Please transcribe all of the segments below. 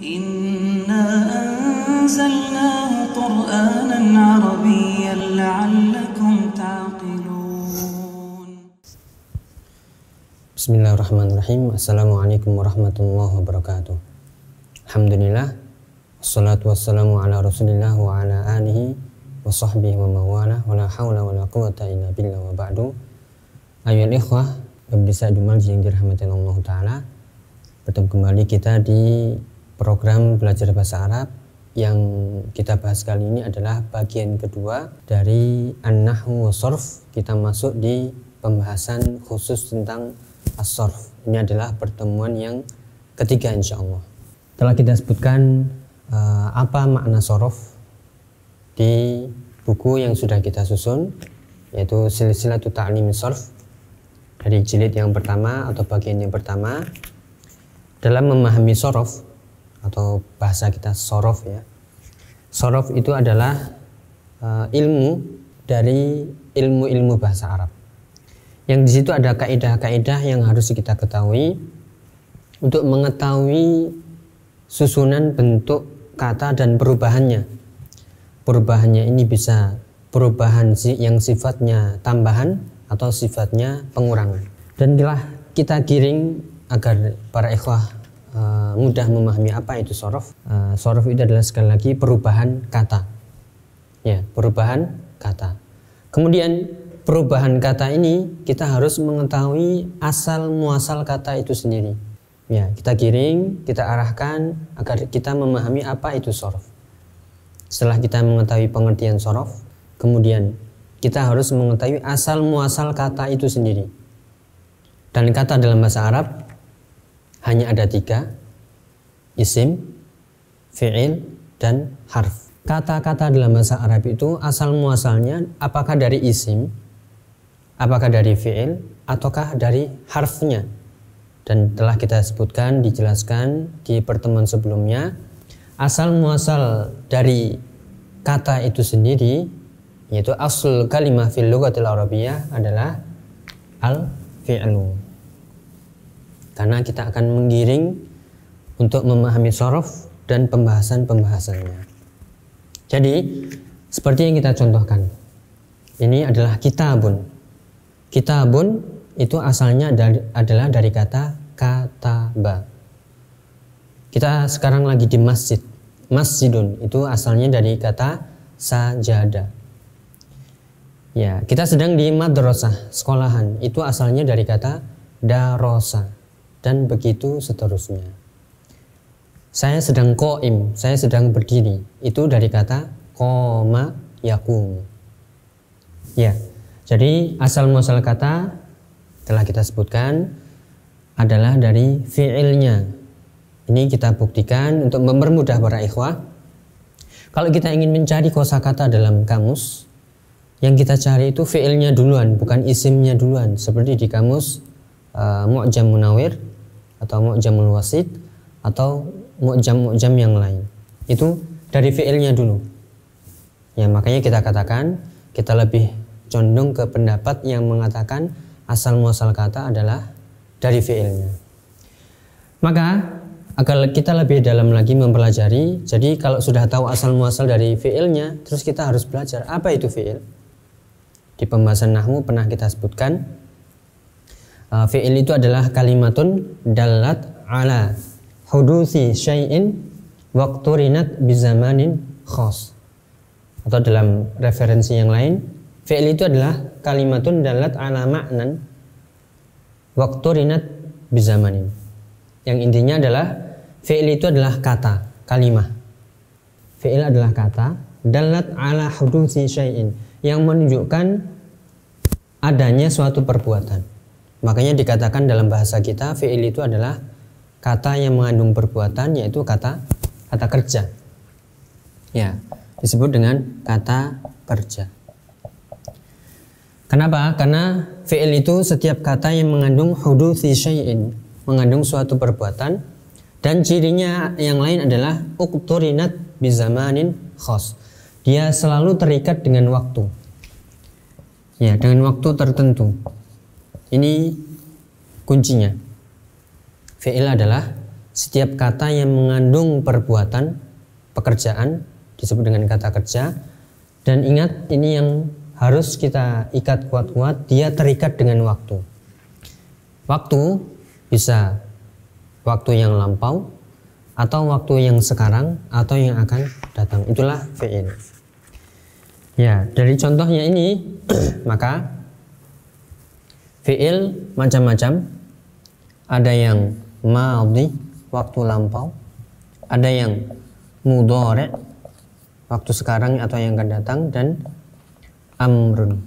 إنا أنزلناه قرآنا عربيا لعلكم تعقلون. Bismillahirrahmanirrahim. Assalamualaikum warahmatullahi wabarakatuh. Alhamdulillah, wassalatu wassalamu ala rasulillah wa ala alihi wa sahbihi wa mawala wa la hawla wa la quwata illa billah wa ba'du. Ayyuhal ikhwah Babdisa Dumalji yang dirahmati Allah Ta'ala, bertemu kembali kita di program belajar bahasa Arab. Yang kita bahas kali ini adalah bagian kedua dari An-Nahwu wa Sharf. Kita masuk di pembahasan khusus tentang as-sarf. Ini adalah pertemuan yang ketiga insyaallah. Telah kita sebutkan apa makna sarf di buku yang sudah kita susun, yaitu Silsilatut Ta'lim Sarf, dari jilid yang pertama atau bagian yang pertama. Dalam memahami sarf atau bahasa kita sarf ya. Sarf itu adalah ilmu dari ilmu-ilmu bahasa Arab. Yang di situ ada kaidah-kaidah yang harus kita ketahui untuk mengetahui susunan bentuk kata dan perubahannya. Perubahannya ini bisa perubahan yang sifatnya tambahan atau sifatnya pengurangan. Dan telah kita giring agar para ikhwah mudah memahami apa itu sarf. Sarf itu adalah sekali lagi perubahan kata. Ya, perubahan kata. Kemudian perubahan kata ini kita harus mengetahui asal muasal kata itu sendiri. Ya, kita giring, kita arahkan agar kita memahami apa itu sarf. Setelah kita mengetahui pengertian sarf, kemudian kita harus mengetahui asal muasal kata itu sendiri. Dan kata dalam bahasa Arab hanya ada 3, isim, fi'il, dan harf. Kata-kata dalam bahasa Arab itu asal muasalnya apakah dari isim, apakah dari fi'il, ataukah dari harfnya. Dan telah kita sebutkan, dijelaskan di pertemuan sebelumnya, asal muasal dari kata itu sendiri, yaitu asal kalimah fil lughatil arabiyyah adalah al-fi'lu. Karena kita akan menggiring untuk memahami sarf dan pembahasan-pembahasannya. Jadi, seperti yang kita contohkan, ini adalah kitabun. Kitabun itu asalnya adalah dari kata kataba. Kita sekarang lagi di masjid. Masjidun itu asalnya dari kata sajada. Ya, kita sedang di madrasah, sekolahan. Itu asalnya dari kata darosa. Dan begitu seterusnya. Saya sedang qaim, saya sedang berdiri. Itu dari kata qoma yaqumu. Ya. Jadi asal muasal kata telah kita sebutkan adalah dari fi'ilnya. Ini kita buktikan untuk mempermudah para ikhwah. Kalau kita ingin mencari kosakata dalam kamus, yang kita cari itu fi'ilnya duluan, bukan isimnya duluan. Seperti di kamus Mu'jam Munawir atau Mu'jamul Wasit atau Mu'jam yang lain. Itu dari fi'ilnya dulu. Ya, makanya kita katakan kita lebih condong ke pendapat yang mengatakan asal muasal kata adalah dari fi'ilnya. Maka agar kita lebih dalam lagi mempelajari, jadi kalau sudah tahu asal muasal dari fi'ilnya, terus kita harus belajar apa itu fi'il. Di pembahasan nahwu pernah kita sebutkan fi'il itu adalah kalimatun dalat ala hudusi syai'in waqturinat bizamanin khas. Atau dalam referensi yang lain, fi'il itu adalah kalimatun dalat ala ma'nan waqturinat bizamanin. Yang intinya adalah fi'il itu adalah kata, kalimah. Fi'il adalah kata dalat ala hudusi syai'in, yang menunjukkan adanya suatu perbuatan. Makanya dikatakan dalam bahasa kita fi'il itu adalah kata yang mengandung perbuatan, yaitu kata kerja. Ya, disebut dengan kata kerja. Kenapa? Karena fi'il itu setiap kata yang mengandung hudusi syai'in, mengandung suatu perbuatan, dan cirinya yang lain adalah uqturinat bizamanin khas. Dia selalu terikat dengan waktu. Ya, dengan waktu tertentu. Ini kuncinya. Fi'il adalah setiap kata yang mengandung perbuatan pekerjaan disebut dengan kata kerja. Dan ingat, ini yang harus kita ikat kuat-kuat, dia terikat dengan waktu. Waktu bisa waktu yang lampau, atau waktu yang sekarang, atau yang akan datang. Itulah fi'il. Ya, dari contohnya ini maka fi'il macam-macam. Ada yang madhi, waktu lampau. Ada yang mudhari', waktu sekarang atau yang akan datang. Dan amrun.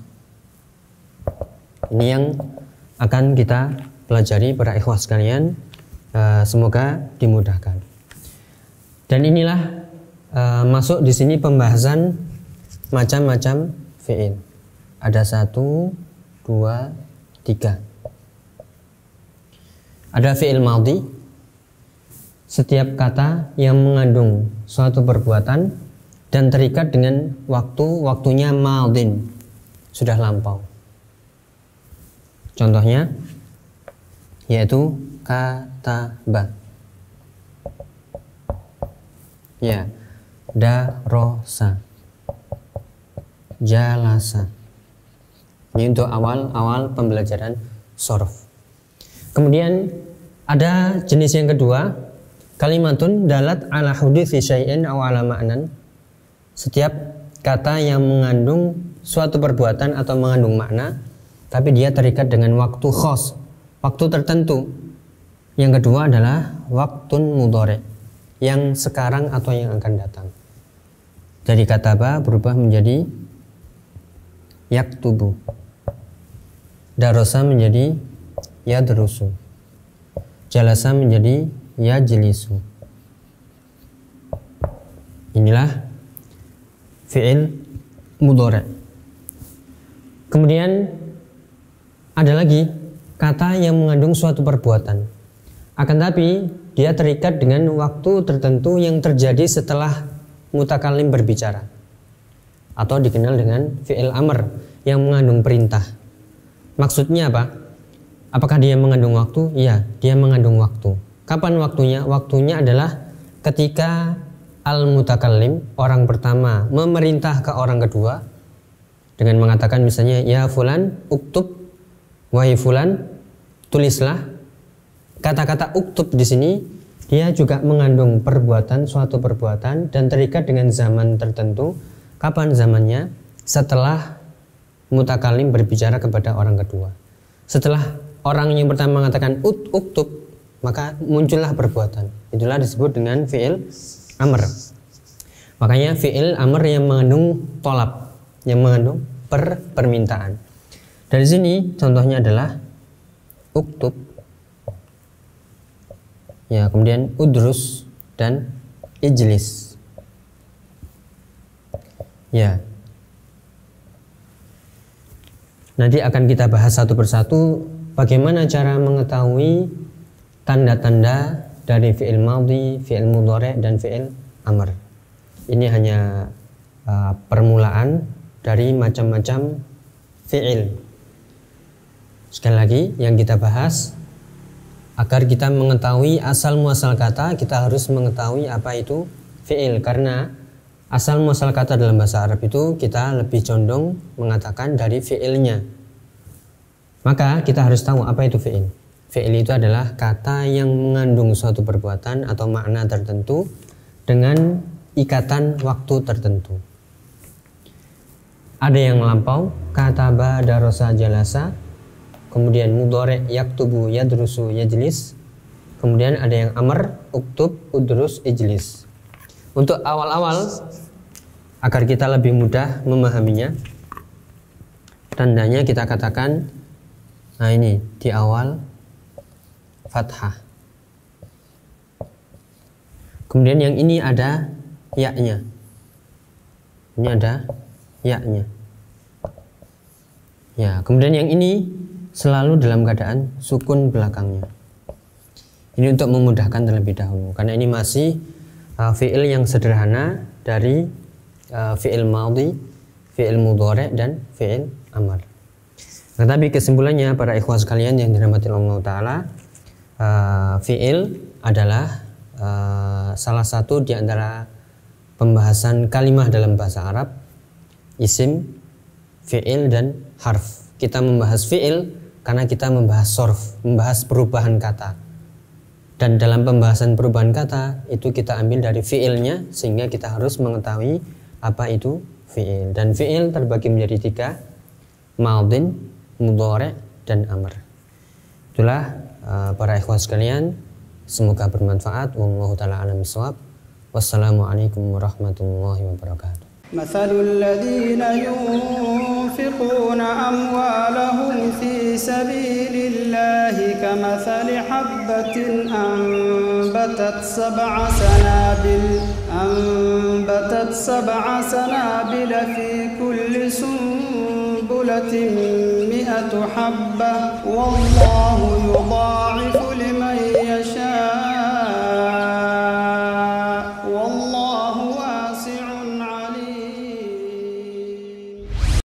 Ini yang akan kita pelajari para ikhwah sekalian. Semoga dimudahkan. Dan inilah masuk di sini pembahasan macam-macam fi'il. Ada 1, 2, 3. Ada fi'il madhi, setiap kata yang mengandung suatu perbuatan dan terikat dengan waktunya madhin, sudah lampau. Contohnya yaitu kataba. Ya, darosa, jalasa. Ini untuk awal pembelajaran shorf. Kemudian ada jenis yang kedua, kalimatun dalat ala hudutsi syai'in aw ala ma'nan. Setiap kata yang mengandung suatu perbuatan atau mengandung makna, tapi dia terikat dengan waktu khos, waktu tertentu. Yang kedua adalah waktun mudhari', yang sekarang atau yang akan datang. Dari kataba berubah menjadi yaktubu, darosa menjadi yadrusu, jalasa menjadi yajlisu. Inilah fi'il mudhari'. Kemudian ada lagi kata yang mengandung suatu perbuatan, akan tapi dia terikat dengan waktu tertentu yang terjadi setelah mutakallim berbicara, atau dikenal dengan fi'il amr yang mengandung perintah. Maksudnya apa? Apakah dia mengandung waktu? Iya, dia mengandung waktu. Kapan waktunya? Waktunya adalah ketika al-mutakallim, orang pertama, memerintah ke orang kedua dengan mengatakan misalnya, ya fulan uktub, wahai fulan tulislah. Kata-kata uktub di sini dia juga mengandung perbuatan, suatu perbuatan, dan terikat dengan zaman tertentu. Kapan zamannya? Setelah mutakallim berbicara kepada orang kedua. Setelah orang yang pertama mengatakan uktub, maka muncullah perbuatan. Itulah disebut dengan fi'il amr. Makanya fi'il amr yang mengandung tolab, yang mengandung permintaan. Dari sini contohnya adalah uktub, ya, kemudian udrus dan ijlis. Ya. Nanti akan kita bahas satu persatu bagaimana cara mengetahui tanda-tanda dari fi'il madhi, fi'il mudhari' dan fi'il amr. Ini hanya permulaan dari macam-macam fi'il. Sekali lagi yang kita bahas, agar kita mengetahui asal muasal kata, kita harus mengetahui apa itu fi'il. Karena asal muasal kata dalam bahasa Arab itu kita lebih condong mengatakan dari fi'ilnya. Maka kita harus tahu apa itu fi'il. Fi'il itu adalah kata yang mengandung suatu perbuatan atau makna tertentu dengan ikatan waktu tertentu. Ada yang lampau, kataba, darosa, jalasa. Kemudian mudhari' yaktubu, yadrusu, yajlis. Kemudian ada yang amr, uktub, udrus, ijlis. Untuk awal-awal, agar kita lebih mudah memahaminya, tandanya kita katakan, nah ini di awal fathah. Kemudian yang ini ada ya-nya. Ini ada ya-nya. Ya, kemudian yang ini selalu dalam keadaan sukun belakangnya. Ini untuk memudahkan terlebih dahulu, karena ini masih fi'il yang sederhana dari fi'il madhi, fi'il mudhari' dan fi'il amr. Tetapi kesimpulannya para ikhwah sekalian yang dirahmati Allah Ta'ala, fi'il adalah salah satu di antara pembahasan kalimah dalam bahasa Arab, isim, fi'il, dan harf. Kita membahas fi'il karena kita membahas sorf, membahas perubahan kata. Dan dalam pembahasan perubahan kata itu kita ambil dari fi'ilnya, sehingga kita harus mengetahui apa itu fi'il. Dan fi'il terbagi menjadi 3, madin, mudhari', dan amr. Itulah para ikhwan sekalian, semoga bermanfaat. Wallahu ta'ala a'lam bishawab. Wassalamualaikum warahmatullahi wabarakatuh. مثل الذين ينفقون أموالهم في سبيل الله كمثل حبة أنبتت سبع سنابل في كل سنبلة 100 حبة والله يضاعف لمن